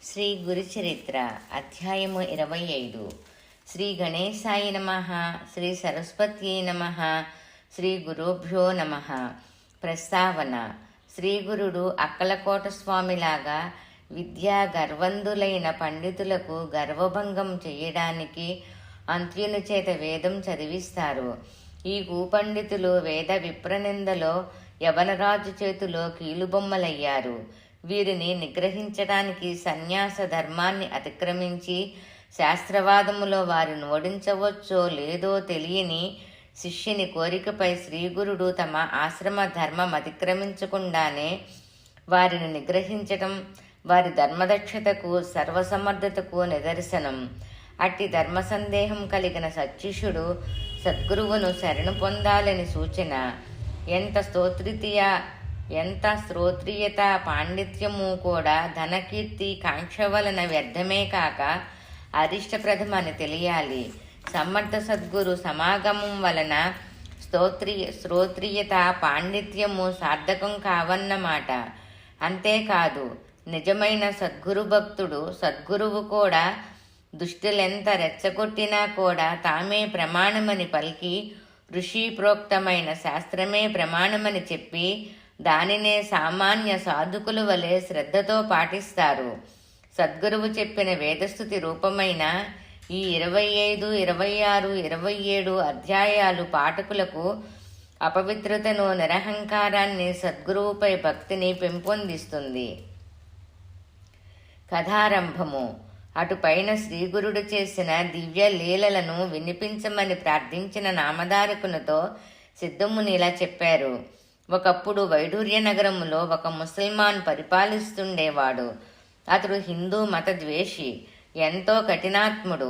శ్రీ గురుచరిత్ర అధ్యాయము 25. శ్రీ గణేశాయ నమః. శ్రీ సరస్వత్యై నమః. శ్రీ గురుభ్యో నమః. ప్రస్తావన: శ్రీ గురుడు అక్కలకోట స్వామిలాగా విద్యా గర్వంధులైన పండితులకు గర్వభంగం చేయడానికి అంత్యుని చేత వేదం చదివిస్తారు. ఈ కూపండితులు వేద విప్రనిందలో యవనరాజు చేతిలో కీలుబొమ్మలయ్యారు. వీరిని నిగ్రహించడానికి సన్యాస ధర్మాన్ని అతిక్రమించి శాస్త్రవాదములో వారిని ఓడించవచ్చో లేదో తెలియని శిష్యుని కోరికపై శ్రీగురుడు తమ ఆశ్రమ ధర్మం అతిక్రమించకుండానే వారిని నిగ్రహించటం వారి ధర్మదక్షతకు సర్వసమర్థతకు నిదర్శనం. అట్టి ధర్మ సందేహం కలిగిన సత్శిష్యుడు సద్గురువును శరణు పొందాలని సూచన. ఎంత శ్రోత్రియత పాండిత్యము కూడా ధనకీర్తి కాంక్ష వలన వ్యర్థమే కాక అరిష్టప్రదమని తెలియాలి. సమర్థ సద్గురు సమాగమం వలన శ్రోత్రియత పాండిత్యము సార్థకం కావన్నమాట. అంతేకాదు, నిజమైన సద్గురు భక్తుడు సద్గురువు కూడా దుష్టులెంత రెచ్చగొట్టినా కూడా తామే ప్రమాణమని పలికి ఋషి ప్రోక్తమైన శాస్త్రమే ప్రమాణమని చెప్పి దానినే సామాన్య సాధుకుల వలె శ్రద్ధతో పాటిస్తారు. సద్గురువు చెప్పిన వేదస్థుతి రూపమైన ఈ 25, 26, 27 అధ్యాయాలు పాఠకులకు అపవిత్రతను, నిరహంకారాన్ని, సద్గురువుపై భక్తిని పెంపొందిస్తుంది. కథారంభము. అటుపైన శ్రీగురుడు చేసిన దివ్య లీలలను వినిపించమని ప్రార్థించిన నామధారకునితో సిద్ధముని ఇలా చెప్పారు. ఒకప్పుడు వైడూర్య నగరములో ఒక ముసల్మాన్ పరిపాలిస్తుండేవాడు. అతడు హిందూ మత ద్వేషి, ఎంతో కఠినాత్ముడు.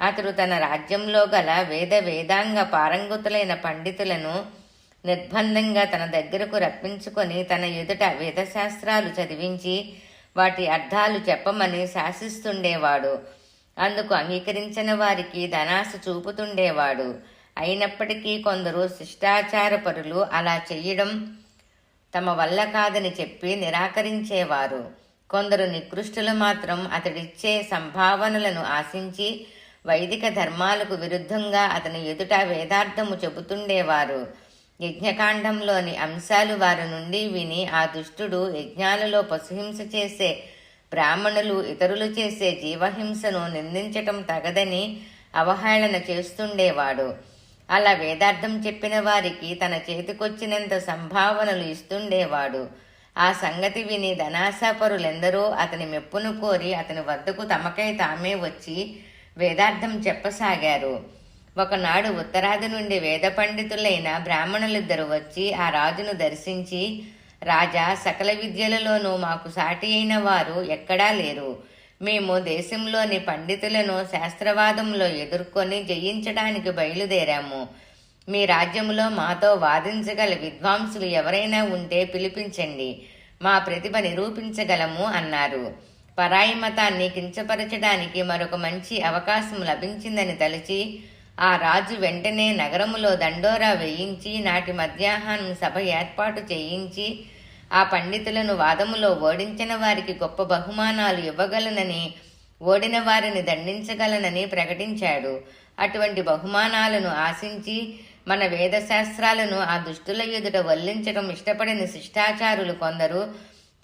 అతడు తన రాజ్యంలో గల వేదాంగ పారంగతులైన పండితులను నిర్బంధంగా తన దగ్గరకు రప్పించుకొని తన ఎదుట వేదశాస్త్రాలు చదివించి వాటి అర్థాలు చెప్పమని శాసిస్తుండేవాడు. అందుకు అంగీకరించిన వారికి ధనాశ చూపుతుండేవాడు. అయినప్పటికీ కొందరు శిష్టాచారపరులు అలా చెయ్యడం తమ వల్ల కాదని చెప్పి నిరాకరించేవారు. కొందరు నికృష్టులు మాత్రం అతడిచ్చే సంభావనలను ఆశించి వైదిక ధర్మాలకు విరుద్ధంగా అతని ఎదుట వేదార్థము చెబుతుండేవారు. యజ్ఞకాండంలోని అంశాలు వారి నుండి విని ఆ దుష్టుడు యజ్ఞాలలో పశుహింస చేసే బ్రాహ్మణులు ఇతరులు చేసే జీవహింసను నిందించటం తగదని అవహేళన చేస్తుండేవాడు. అలా వేదార్థం చెప్పిన వారికి తన చేతికొచ్చినంత సంభావనలు ఇస్తుండేవాడు. ఆ సంగతి విని ధనాశాపరులెందరో అతని మెప్పును కోరి అతని వద్దకు తమకై తామే వచ్చి వేదార్థం చెప్పసాగారు. ఒకనాడు ఉత్తరాది నుండి వేద పండితులైన బ్రాహ్మణులిద్దరు వచ్చి ఆ రాజును దర్శించి, రాజా, సకల విద్యలలోనూ మాకు సాటి అయిన వారు ఎక్కడా లేరు. మేము దేశంలోని పండితులను శాస్త్రవాదంలో ఎదుర్కొని జయించడానికి బయలుదేరాము. మీ రాజ్యంలో మాతో వాదించగల విద్వాంసులు ఎవరైనా ఉంటే పిలిపించండి, మా ప్రతిభ నిరూపించగలము అన్నారు. పరాయి మతాన్ని కించపరచడానికి మరొక మంచి అవకాశం లభించిందని తలచి ఆ రాజు వెంటనే నగరములో దండోరా వేయించి నాటి మధ్యాహ్నం సభ ఏర్పాటు చేయించి ఆ పండితులను వాదములో ఓడించిన వారికి గొప్ప బహుమానాలు ఇవ్వగలనని, ఓడిన వారిని దండించగలనని ప్రకటించాడు. అటువంటి బహుమానాలను ఆశించి మన వేదశాస్త్రాలను ఆ దుష్టుల ఎదుట వల్లించడం ఇష్టపడిన శిష్టాచారులు కొందరు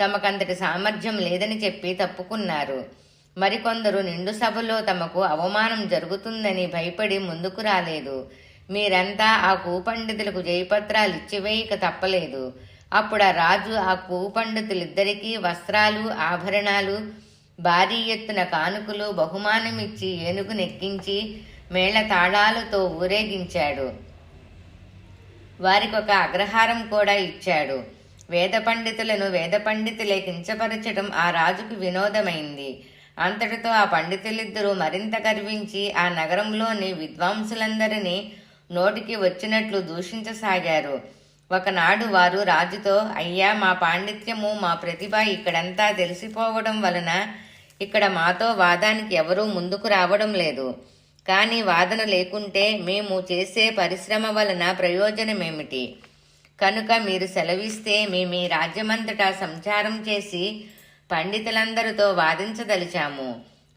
తమకంతటి సామర్థ్యం లేదని చెప్పి తప్పుకున్నారు. మరికొందరు నిండు సభలో తమకు అవమానం జరుగుతుందని భయపడి ముందుకు రాలేదు. మీరంతా ఆ కూపండితులకు జయపత్రాలు ఇచ్చివేయక తప్పలేదు. అప్పుడు ఆ రాజు ఆ కూపండితులిద్దరికీ వస్త్రాలు, ఆభరణాలు, భారీ ఎత్తున కానుకలు బహుమానమిచ్చి ఏనుగు నెక్కించి మేళ తాళాలతో ఊరేగించాడు. వారికొక అగ్రహారం కూడా ఇచ్చాడు. వేద పండితులే కించపరచడం ఆ రాజుకు వినోదమైంది. అంతటితో ఆ పండితులిద్దరూ మరింత గర్వించి ఆ నగరంలోని విద్వాంసులందరినీ నోటికి వచ్చినట్లు దూషించసాగారు. ఒకనాడు వారు రాజుతో, అయ్యా, మా పాండిత్యము, మా ప్రతిభ ఇక్కడంతా తెలిసిపోవడం వలన ఇక్కడ మాతో వాదానికి ఎవరూ ముందుకు రావడం లేదు. కానీ వాదన లేకుంటే మేము చేసే పరిశ్రమ వలన ప్రయోజనమేమిటి? కనుక మీరు సెలవిస్తే మేము ఈ రాజ్యమంతటా సంచారం చేసి పండితులందరితో వాదించదలిచాము.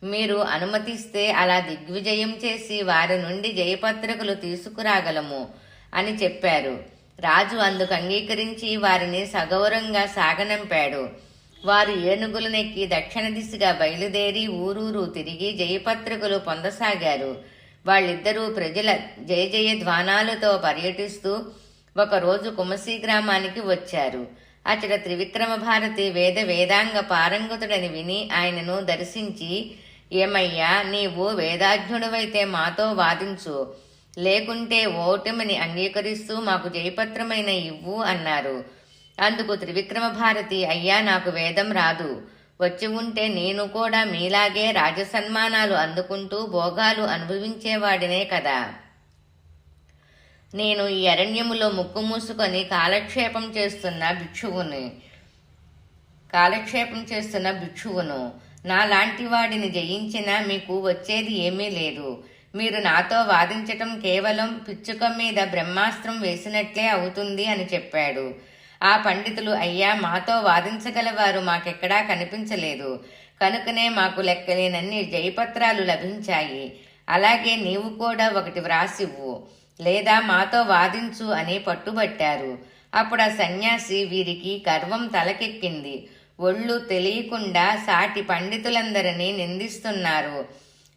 మీరు అనుమతిస్తే అలా దిగ్విజయం చేసి వారి నుండి జయపత్రికలు తీసుకురాగలము అని చెప్పారు. రాజు అందుకు అంగీకరించి వారిని సగౌరవంగా సాగనంపాడు. వారు ఏనుగులనెక్కి దక్షిణ దిశగా బయలుదేరి ఊరూరు తిరిగి జయపత్రికలు పొందసాగారు. వాళ్ళిద్దరూ ప్రజల జయ జయ ధ్వానాలతో పర్యటిస్తూ ఒకరోజు కుమసి గ్రామానికి వచ్చారు. అచట త్రివిక్రమ భారతి వేదాంగ పారంగతుడని విని ఆయనను దర్శించి, ఏమయ్యా, నీవు వేదాజ్ఞుడవైతే మాతో వాదించు, లేకుంటే ఓటమిని అంగీకరిస్తూ మాకు జయపత్రమైన ఇవ్వు అన్నారు. అందుకు త్రివిక్రమ భారతి, అయ్యా, నాకు వేదం రాదు. వచ్చి ఉంటే నేను కూడా మీలాగే రాజసన్మానాలు అందుకుంటూ భోగాలు అనుభవించేవాడినే కదా. నేను ఈ అరణ్యములో ముక్కు మూసుకొని కాలక్షేపం చేస్తున్న భిక్షువును. నాలాంటి వాడిని జయించినా మీకు వచ్చేది ఏమీ లేదు. మీరు నాతో వాదించటం కేవలం పిచ్చుక మీద బ్రహ్మాస్త్రం వేసినట్లే అవుతుంది అని చెప్పాడు. ఆ పండితులు, అయ్యా, మాతో వాదించగలవారు మాకెక్కడా కనిపించలేదు. కనుకనే మాకు లెక్కలేనన్ని జయపత్రాలు లభించాయి. అలాగే నీవు కూడా ఒకటి వ్రాసివ్వు, లేదా మాతో వాదించు అని పట్టుబట్టారు. అప్పుడు ఆ సన్యాసి, వీరికి గర్వం తలకెక్కింది. ఒళ్ళు తెలియకుండా సాటి పండితులందరినీ నిందిస్తున్నారు.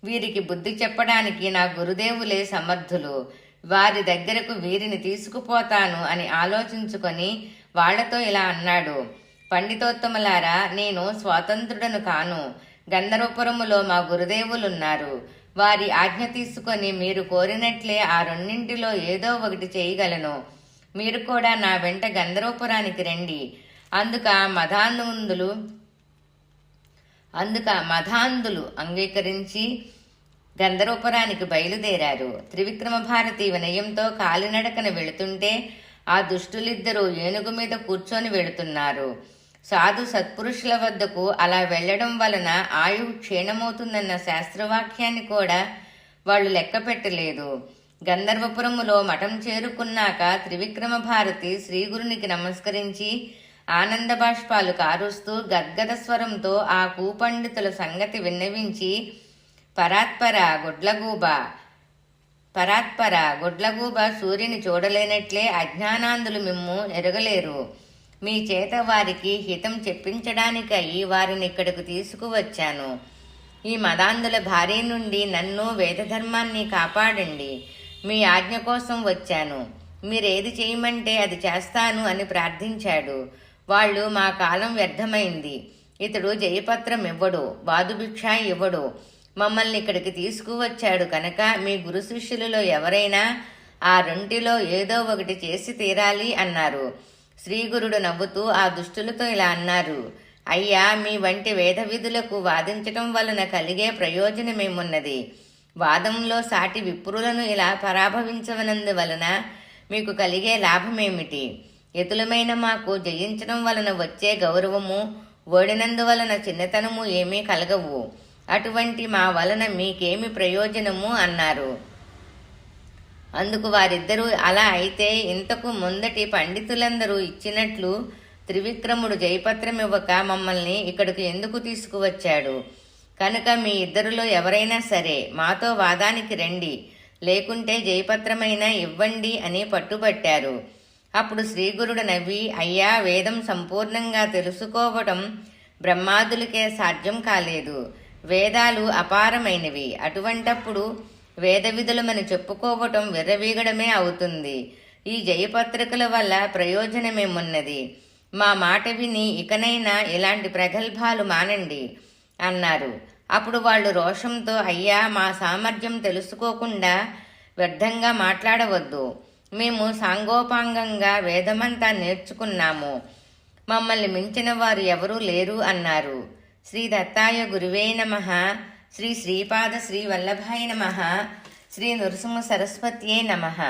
వీరికి బుద్ధి చెప్పడానికి నా గురుదేవులే సమర్థులు. వారి దగ్గరకు వీరిని తీసుకుపోతాను అని ఆలోచించుకొని వాళ్లతో ఇలా అన్నాడు. పండితోత్తములారా, నేను స్వాతంత్రుడను కాను. గంధర్వపురములో మా గురుదేవులున్నారు. వారి ఆజ్ఞ తీసుకొని మీరు కోరినట్లే ఆ రెండింటిలో ఏదో ఒకటి చేయగలను. మీరు కూడా నా వెంట గంధర్వపురానికి రండి. అందుక మధాంధులు అంగీకరించి గంధర్వపురానికి బయలుదేరారు. త్రివిక్రమ భారతి వినయంతో కాలినడకన వెళుతుంటే ఆ దుష్టులిద్దరూ ఏనుగు మీద కూర్చొని వెళుతున్నారు. సాధు సత్పురుషుల వద్దకు అలా వెళ్లడం వలన ఆయువు క్షీణమవుతుందన్న శాస్త్రవాక్యాన్ని కూడా వాళ్ళు లెక్క పెట్టలేదు. గంధర్వపురములో మఠం చేరుకున్నాక త్రివిక్రమ భారతి శ్రీగురునికి నమస్కరించి ఆనంద బాష్పాలు కారుస్తూ గద్గద స్వరంతో ఆ కూపండితుల సంగతి విన్నవించి, పరాత్పర గుడ్లగూబ సూర్యుని చూడలేనట్లే అజ్ఞానాంధులు మిమ్ము ఎరగలేరు. మీ చేత వారికి హితం చెప్పించడానికై వారిని ఇక్కడకు తీసుకువచ్చాను. ఈ మదాంధుల భార్య నుండి నన్ను వేదధర్మాన్ని కాపాడండి. మీ ఆజ్ఞ కోసం వచ్చాను. మీరేది చేయమంటే అది చేస్తాను అని ప్రార్థించాడు. వాళ్ళు, మా కాలం వ్యర్థమైంది. ఇతడు జయపత్రం ఇవ్వడు, వాదుభిక్ష ఇవ్వడు. మమ్మల్ని ఇక్కడికి తీసుకువచ్చాడు కనుక మీ గురు శిష్యులలో ఎవరైనా ఆ రెంటిలో ఏదో ఒకటి చేసి తీరాలి అన్నారు. శ్రీగురుడు నవ్వుతూ ఆ దుష్టులతో ఇలా అన్నారు. అయ్యా, మీ వంటి వేద విధులకు వాదించటం వలన కలిగే ప్రయోజనమేమున్నది? వాదంలో సాటి విప్రులను ఇలా పరాభవించవనందువలన మీకు కలిగే లాభమేమిటి? ఎతులమైన మాకు జయించడం వలన వచ్చే గౌరవము, ఓడినందువలన చిన్నతనము ఏమీ కలగవు. అటువంటి మా వలన మీకేమి ప్రయోజనము అన్నారు. అందుకు వారిద్దరూ, అలా అయితే ఇంతకు ముందటి పండితులందరూ ఇచ్చినట్లు త్రివిక్రముడు జయపత్రమివ్వక మమ్మల్ని ఇక్కడికి ఎందుకు తీసుకువచ్చాడు? కనుక మీ ఇద్దరిలో ఎవరైనా సరే మాతో వాదానికి రండి, లేకుంటే జయపత్రమైనా ఇవ్వండి అని పట్టుబట్టారు. అప్పుడు శ్రీగురుడు నవ్వి, అయ్యా, వేదం సంపూర్ణంగా తెలుసుకోవటం బ్రహ్మాదులకే సాధ్యం కాలేదు. వేదాలు అపారమైనవి. అటువంటప్పుడు వేద విధులమని చెప్పుకోవటం విర్రవీగడమే అవుతుంది. ఈ జయపత్రికల వల్ల ప్రయోజనమేమున్నది? మా మాట విని ఇకనైనా ఇలాంటి ప్రగల్భాలు మానండి అన్నారు. అప్పుడు వాళ్ళు రోషంతో, అయ్యా, మా సామర్థ్యం తెలుసుకోకుండా వ్యర్థంగా మాట్లాడవద్దు. మేము సాంగోపాంగంగా వేదమంతా నేర్చుకున్నాము. మమ్మల్ని మించిన వారు ఎవరూ లేరు అన్నారు. శ్రీ దత్తాయ గురువే నమః. శ్రీ శ్రీపాద శ్రీ వల్లభాయ నమః. శ్రీ నృసింహ సరస్వత్యే నమః.